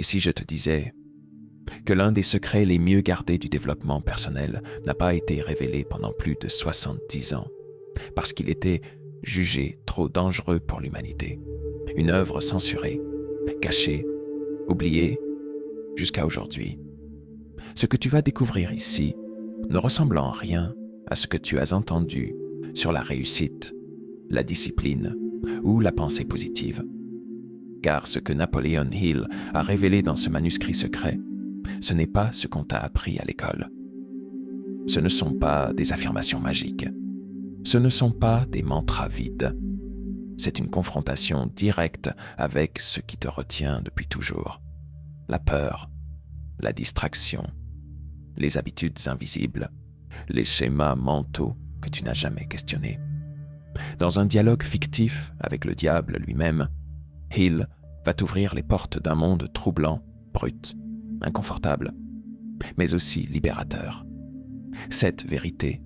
Et si je te disais que l'un des secrets les mieux gardés du développement personnel n'a pas été révélé pendant plus de 70 ans, parce qu'il était jugé trop dangereux pour l'humanité, une œuvre censurée, cachée, oubliée, jusqu'à aujourd'hui. Ce que tu vas découvrir ici ne ressemble en rien à ce que tu as entendu sur la réussite, la discipline ou la pensée positive. Car ce que Napoleon Hill a révélé dans ce manuscrit secret, ce n'est pas ce qu'on t'a appris à l'école. Ce ne sont pas des affirmations magiques. Ce ne sont pas des mantras vides. C'est une confrontation directe avec ce qui te retient depuis toujours. La peur, la distraction, les habitudes invisibles, les schémas mentaux que tu n'as jamais questionnés. Dans un dialogue fictif avec le diable lui-même, Hill va t'ouvrir les portes d'un monde troublant, brut, inconfortable, mais aussi libérateur. 7 vérités,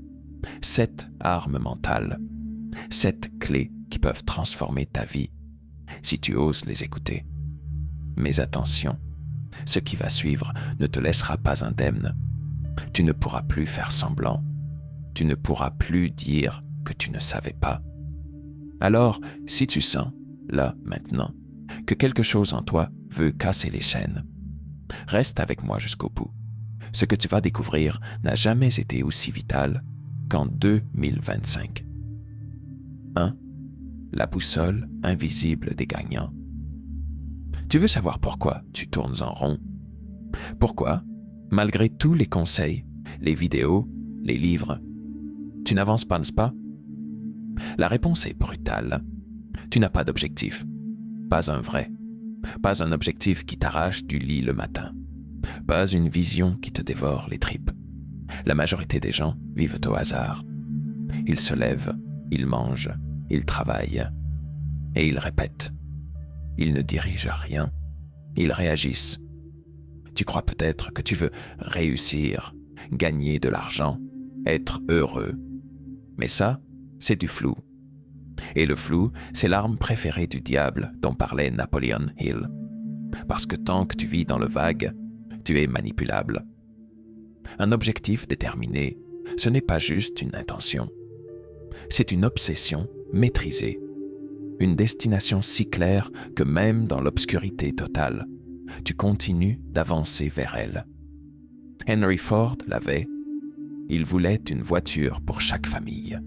7 armes mentales, 7 clés qui peuvent transformer ta vie si tu oses les écouter. Mais attention, ce qui va suivre ne te laissera pas indemne. Tu ne pourras plus faire semblant. Tu ne pourras plus dire que tu ne savais pas. Alors, si tu sens, là, maintenant, que quelque chose en toi veut casser les chaînes, reste avec moi jusqu'au bout. Ce que tu vas découvrir n'a jamais été aussi vital qu'en 2025. 1. La boussole invisible des gagnants. Tu veux savoir pourquoi tu tournes en rond? Pourquoi, malgré tous les conseils, les vidéos, les livres, tu n'avances pas? La réponse est brutale. Tu n'as pas d'objectif. Pas un vrai. Pas un objectif qui t'arrache du lit le matin. Pas une vision qui te dévore les tripes. La majorité des gens vivent au hasard. Ils se lèvent, ils mangent, ils travaillent. Et ils répètent. Ils ne dirigent rien. Ils réagissent. Tu crois peut-être que tu veux réussir, gagner de l'argent, être heureux. Mais ça, c'est du flou. Et le flou, c'est l'arme préférée du diable dont parlait Napoleon Hill. Parce que tant que tu vis dans le vague, tu es manipulable. Un objectif déterminé, ce n'est pas juste une intention. C'est une obsession maîtrisée. Une destination si claire que même dans l'obscurité totale, tu continues d'avancer vers elle. Henry Ford l'avait. Il voulait une voiture pour chaque famille.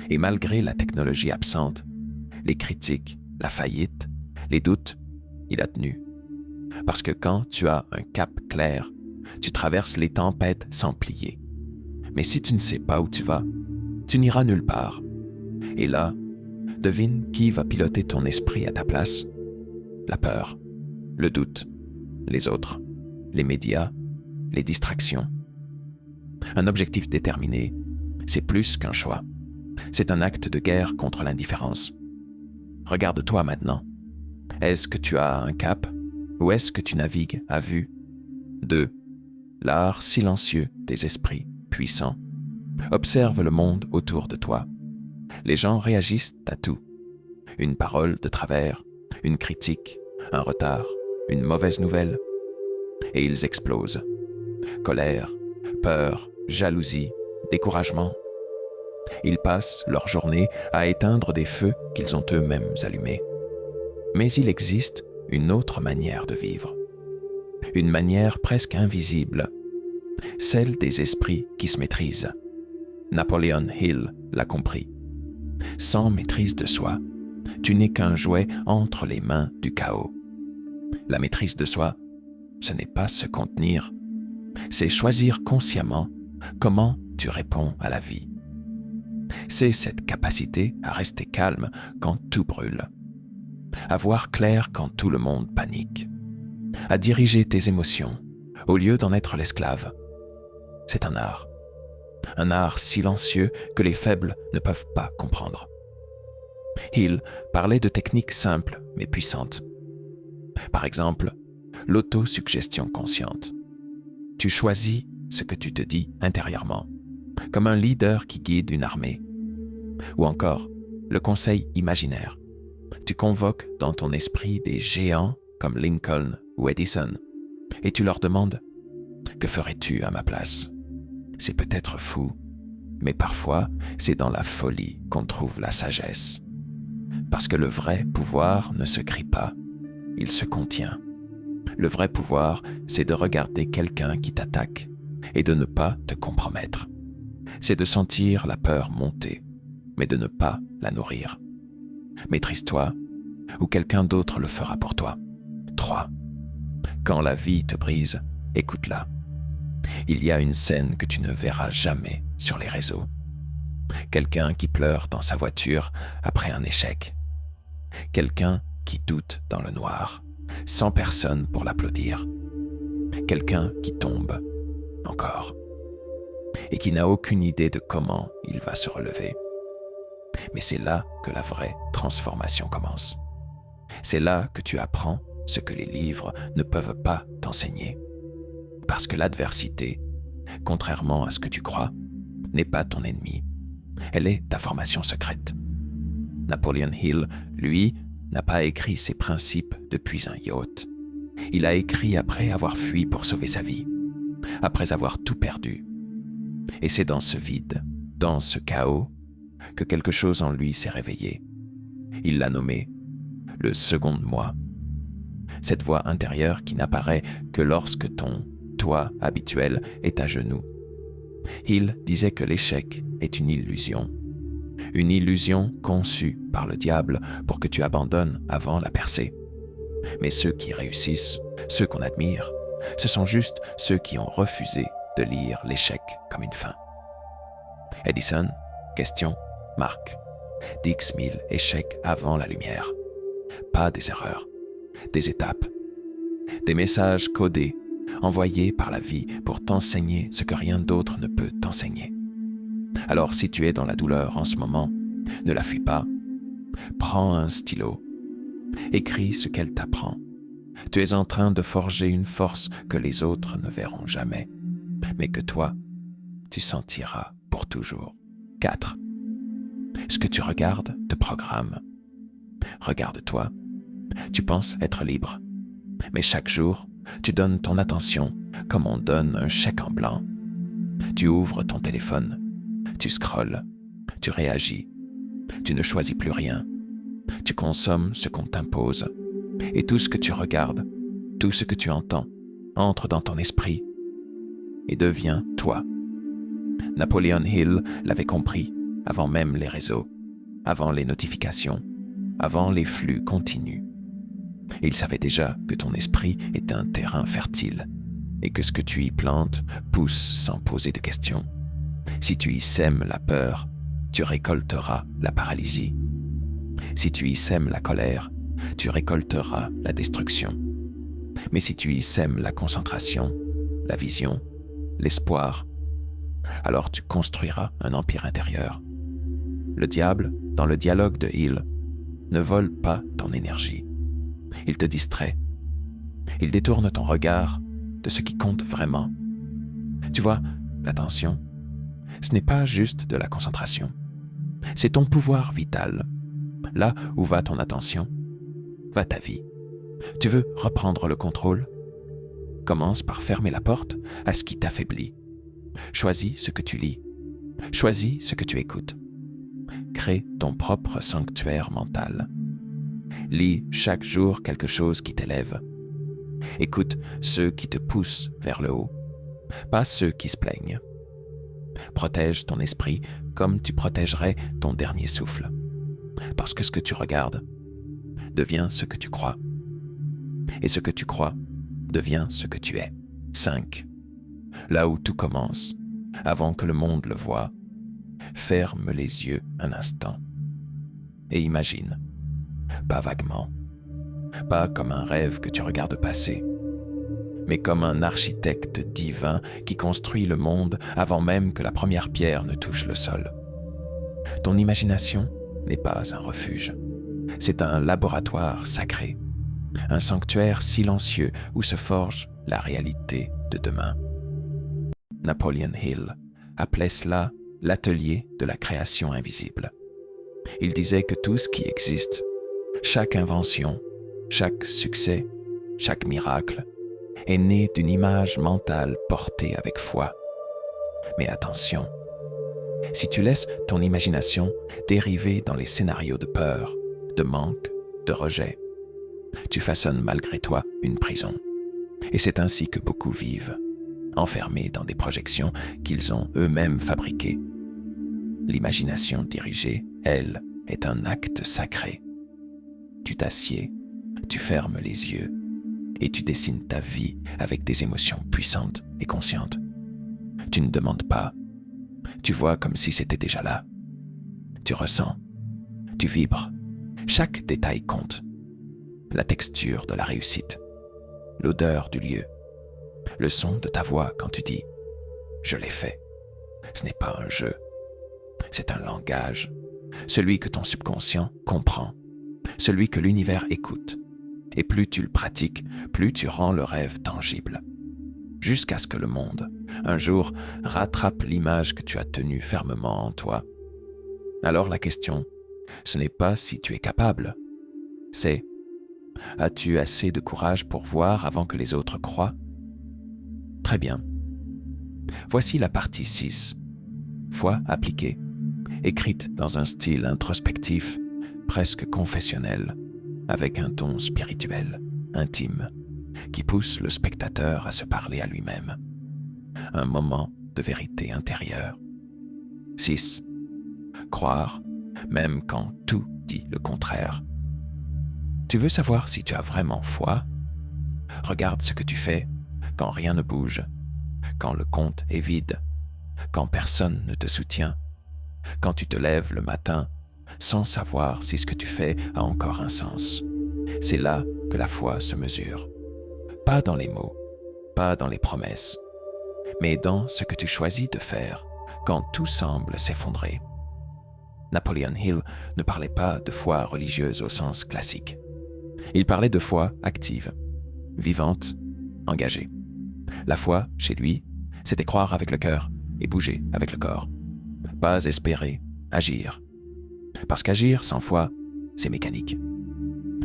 Et malgré la technologie absente, les critiques, la faillite, les doutes, il a tenu. Parce que quand tu as un cap clair, tu traverses les tempêtes sans plier. Mais si tu ne sais pas où tu vas, tu n'iras nulle part. Et là, devine qui va piloter ton esprit à ta place? La peur, le doute, les autres, les médias, les distractions. Un objectif déterminé, c'est plus qu'un choix. C'est un acte de guerre contre l'indifférence. Regarde-toi maintenant. Est-ce que tu as un cap ou est-ce que tu navigues à vue? 2. L'art silencieux des esprits puissants. Observe le monde autour de toi. Les gens réagissent à tout. Une parole de travers, une critique, un retard, une mauvaise nouvelle. Et ils explosent. Colère, peur, jalousie, découragement. Ils passent leur journée à éteindre des feux qu'ils ont eux-mêmes allumés. Mais il existe une autre manière de vivre. Une manière presque invisible. Celle des esprits qui se maîtrisent. Napoleon Hill l'a compris. Sans maîtrise de soi, tu n'es qu'un jouet entre les mains du chaos. La maîtrise de soi, ce n'est pas se contenir, c'est choisir consciemment comment tu réponds à la vie. C'est cette capacité à rester calme quand tout brûle, à voir clair quand tout le monde panique, à diriger tes émotions au lieu d'en être l'esclave. C'est un art silencieux que les faibles ne peuvent pas comprendre. Hill parlait de techniques simples mais puissantes. Par exemple, l'autosuggestion consciente. Tu choisis ce que tu te dis intérieurement, comme un leader qui guide une armée. Ou encore, le conseil imaginaire. Tu convoques dans ton esprit des géants comme Lincoln ou Edison, et tu leur demandes « Que ferais-tu à ma place ?» C'est peut-être fou, mais parfois c'est dans la folie qu'on trouve la sagesse. Parce que le vrai pouvoir ne se crie pas, il se contient. Le vrai pouvoir, c'est de regarder quelqu'un qui t'attaque et de ne pas te compromettre. C'est de sentir la peur monter, mais de ne pas la nourrir. Maîtrise-toi, ou quelqu'un d'autre le fera pour toi. 3. Quand la vie te brise, écoute-la. Il y a une scène que tu ne verras jamais sur les réseaux. Quelqu'un qui pleure dans sa voiture après un échec. Quelqu'un qui doute dans le noir, sans personne pour l'applaudir. Quelqu'un qui tombe, encore, et qui n'a aucune idée de comment il va se relever. Mais c'est là que la vraie transformation commence. C'est là que tu apprends ce que les livres ne peuvent pas t'enseigner. Parce que l'adversité, contrairement à ce que tu crois, n'est pas ton ennemi. Elle est ta formation secrète. Napoleon Hill, lui, n'a pas écrit ses principes depuis un yacht. Il a écrit après avoir fui pour sauver sa vie, après avoir tout perdu. Et c'est dans ce vide, dans ce chaos, que quelque chose en lui s'est réveillé. Il l'a nommé le second moi. Cette voix intérieure qui n'apparaît que lorsque ton toi habituel est à genoux. Hill disait que l'échec est une illusion conçue par le diable pour que tu abandonnes avant la percée. Mais ceux qui réussissent, ceux qu'on admire, ce sont juste ceux qui ont refusé de lire l'échec comme une fin. Edison, question, marque. 10 000 échecs avant la lumière. Pas des erreurs, des étapes. Des messages codés, envoyés par la vie pour t'enseigner ce que rien d'autre ne peut t'enseigner. Alors si tu es dans la douleur en ce moment, ne la fuis pas. Prends un stylo. Écris ce qu'elle t'apprend. Tu es en train de forger une force que les autres ne verront jamais, mais que toi, tu sentiras pour toujours. 4. Ce que tu regardes te programme. Regarde-toi. Tu penses être libre, mais chaque jour, tu donnes ton attention comme on donne un chèque en blanc. Tu ouvres ton téléphone, tu scrolles, tu réagis, tu ne choisis plus rien. Tu consommes ce qu'on t'impose. Et tout ce que tu regardes, tout ce que tu entends, entre dans ton esprit et devient toi. Napoleon Hill l'avait compris avant même les réseaux, avant les notifications, avant les flux continus. Il savait déjà que ton esprit est un terrain fertile et que ce que tu y plantes pousse sans poser de questions. Si tu y sèmes la peur, tu récolteras la paralysie. Si tu y sèmes la colère, tu récolteras la destruction. Mais si tu y sèmes la concentration, la vision, l'espoir, alors tu construiras un empire intérieur. Le diable, dans le dialogue de Hill, ne vole pas ton énergie. Il te distrait. Il détourne ton regard de ce qui compte vraiment. Tu vois, l'attention, ce n'est pas juste de la concentration. C'est ton pouvoir vital. Là où va ton attention, va ta vie. Tu veux reprendre le contrôle? Commence par fermer la porte à ce qui t'affaiblit. Choisis ce que tu lis. Choisis ce que tu écoutes. Crée ton propre sanctuaire mental. Lis chaque jour quelque chose qui t'élève. Écoute ceux qui te poussent vers le haut, pas ceux qui se plaignent. Protège ton esprit comme tu protégerais ton dernier souffle. Parce que ce que tu regardes devient ce que tu crois. Et ce que tu crois devient ce que tu es. 5. Là où tout commence, avant que le monde le voie, ferme les yeux un instant et imagine, pas vaguement, pas comme un rêve que tu regardes passer, mais comme un architecte divin qui construit le monde avant même que la première pierre ne touche le sol. Ton imagination n'est pas un refuge, c'est un laboratoire sacré, un sanctuaire silencieux où se forge la réalité de demain. Napoleon Hill appelait cela l'atelier de la création invisible. Il disait que tout ce qui existe, chaque invention, chaque succès, chaque miracle, est né d'une image mentale portée avec foi. Mais attention, si tu laisses ton imagination dériver dans les scénarios de peur, de manque, de rejet, tu façonnes malgré toi une prison. Et c'est ainsi que beaucoup vivent, enfermés dans des projections qu'ils ont eux-mêmes fabriquées. L'imagination dirigée, elle, est un acte sacré. Tu t'assieds, tu fermes les yeux et tu dessines ta vie avec des émotions puissantes et conscientes. Tu ne demandes pas, tu vois comme si c'était déjà là. Tu ressens, tu vibres, chaque détail compte. La texture de la réussite, l'odeur du lieu, le son de ta voix quand tu dis « je l'ai fait ». Ce n'est pas un jeu, c'est un langage, celui que ton subconscient comprend, celui que l'univers écoute. Et plus tu le pratiques, plus tu rends le rêve tangible. Jusqu'à ce que le monde, un jour, rattrape l'image que tu as tenue fermement en toi. Alors la question, ce n'est pas si tu es capable, c'est « as-tu assez de courage pour voir avant que les autres croient ?» Très bien. Voici la partie 6. Foi appliquée, écrite dans un style introspectif, presque confessionnel, avec un ton spirituel, intime, qui pousse le spectateur à se parler à lui-même. Un moment de vérité intérieure. 6. Croire, même quand tout dit le contraire. Tu veux savoir si tu as vraiment foi? Regarde ce que tu fais quand rien ne bouge, quand le compte est vide, quand personne ne te soutient, quand tu te lèves le matin sans savoir si ce que tu fais a encore un sens. C'est là que la foi se mesure. Pas dans les mots, pas dans les promesses, mais dans ce que tu choisis de faire quand tout semble s'effondrer. Napoleon Hill ne parlait pas de foi religieuse au sens classique. Il parlait de foi active, vivante, engagée. La foi, chez lui, c'était croire avec le cœur et bouger avec le corps. Pas espérer, agir. Parce qu'agir sans foi, c'est mécanique.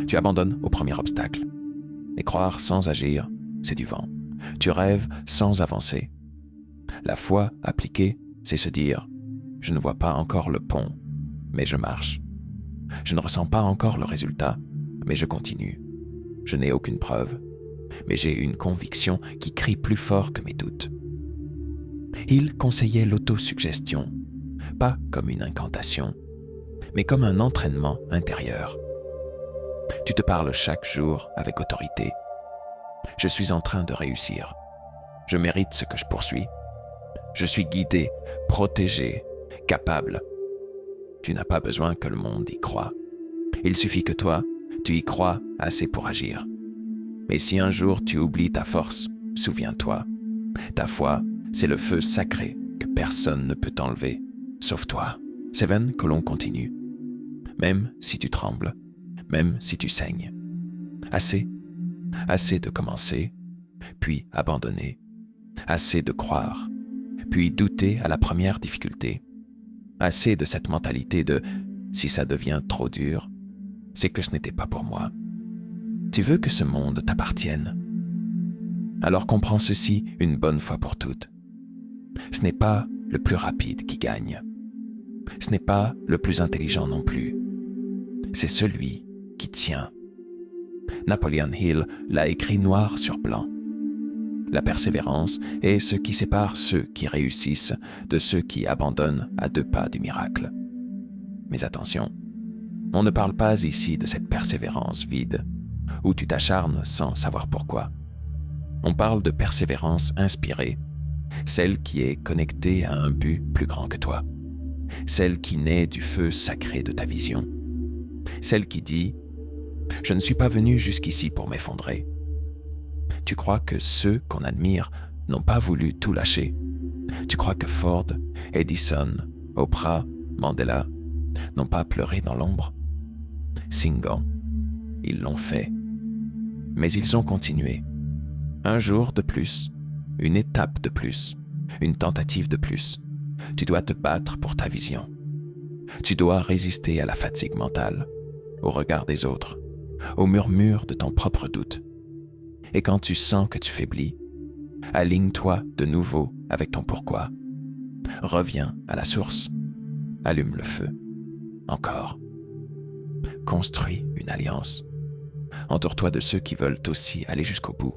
Tu abandonnes au premier obstacle. Et croire sans agir, c'est du vent. Tu rêves sans avancer. La foi appliquée, c'est se dire « je ne vois pas encore le pont, mais je marche. Je ne ressens pas encore le résultat, mais je continue. Je n'ai aucune preuve, mais j'ai une conviction qui crie plus fort que mes doutes. » Il conseillait l'autosuggestion, pas comme une incantation, mais comme un entraînement intérieur. Tu te parles chaque jour avec autorité. Je suis en train de réussir. Je mérite ce que je poursuis. Je suis guidé, protégé, capable. Tu n'as pas besoin que le monde y croie. Il suffit que toi, tu y crois assez pour agir. Mais si un jour tu oublies ta force, souviens-toi. Ta foi, c'est le feu sacré que personne ne peut t'enlever, sauf toi. C'est vain que l'on continue. Même si tu trembles, même si tu saignes. Assez de commencer, puis abandonner. Assez de croire, puis douter à la première difficulté. Assez de cette mentalité de « si ça devient trop dur, c'est que ce n'était pas pour moi ». Tu veux que ce monde t'appartienne? Alors comprends ceci une bonne fois pour toutes. Ce n'est pas le plus rapide qui gagne. Ce n'est pas le plus intelligent non plus. C'est celui qui tient. Napoleon Hill l'a écrit noir sur blanc. La persévérance est ce qui sépare ceux qui réussissent de ceux qui abandonnent à 2 pas du miracle. Mais attention, on ne parle pas ici de cette persévérance vide, où tu t'acharnes sans savoir pourquoi. On parle de persévérance inspirée, celle qui est connectée à un but plus grand que toi, celle qui naît du feu sacré de ta vision, celle qui dit « Je ne suis pas venu jusqu'ici pour m'effondrer ». Tu crois que ceux qu'on admire n'ont pas voulu tout lâcher. Tu crois que Ford, Edison, Oprah, Mandela n'ont pas pleuré dans l'ombre. Singan, ils l'ont fait. Mais ils ont continué. Un jour de plus, une étape de plus, une tentative de plus. Tu dois te battre pour ta vision. Tu dois résister à la fatigue mentale, au regard des autres, au murmure de ton propre doute. Et quand tu sens que tu faiblis, aligne-toi de nouveau avec ton pourquoi. Reviens à la source. Allume le feu. Encore. Construis une alliance. Entoure-toi de ceux qui veulent aussi aller jusqu'au bout.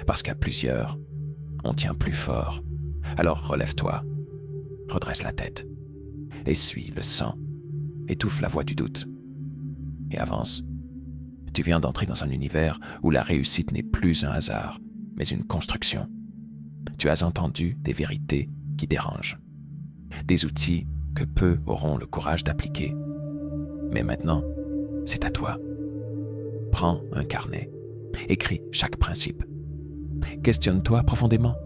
Parce qu'à plusieurs, on tient plus fort. Alors relève-toi, redresse la tête, essuie le sang, étouffe la voix du doute et avance. Tu viens d'entrer dans un univers où la réussite n'est plus un hasard, mais une construction. Tu as entendu des vérités qui dérangent, des outils que peu auront le courage d'appliquer. Mais maintenant, c'est à toi. Prends un carnet, écris chaque principe. Questionne-toi profondément.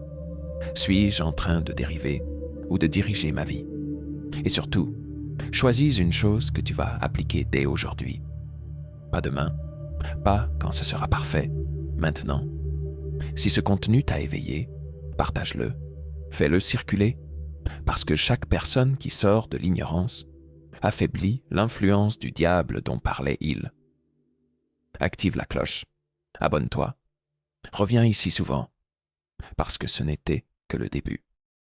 Suis-je en train de dériver ou de diriger ma vie? Et surtout, choisis une chose que tu vas appliquer dès aujourd'hui. Pas demain, pas quand ce sera parfait, maintenant. Si ce contenu t'a éveillé, partage-le, fais-le circuler, parce que chaque personne qui sort de l'ignorance affaiblit l'influence du diable dont parlait il. Active la cloche, abonne-toi, reviens ici souvent, parce que ce n'était que le début.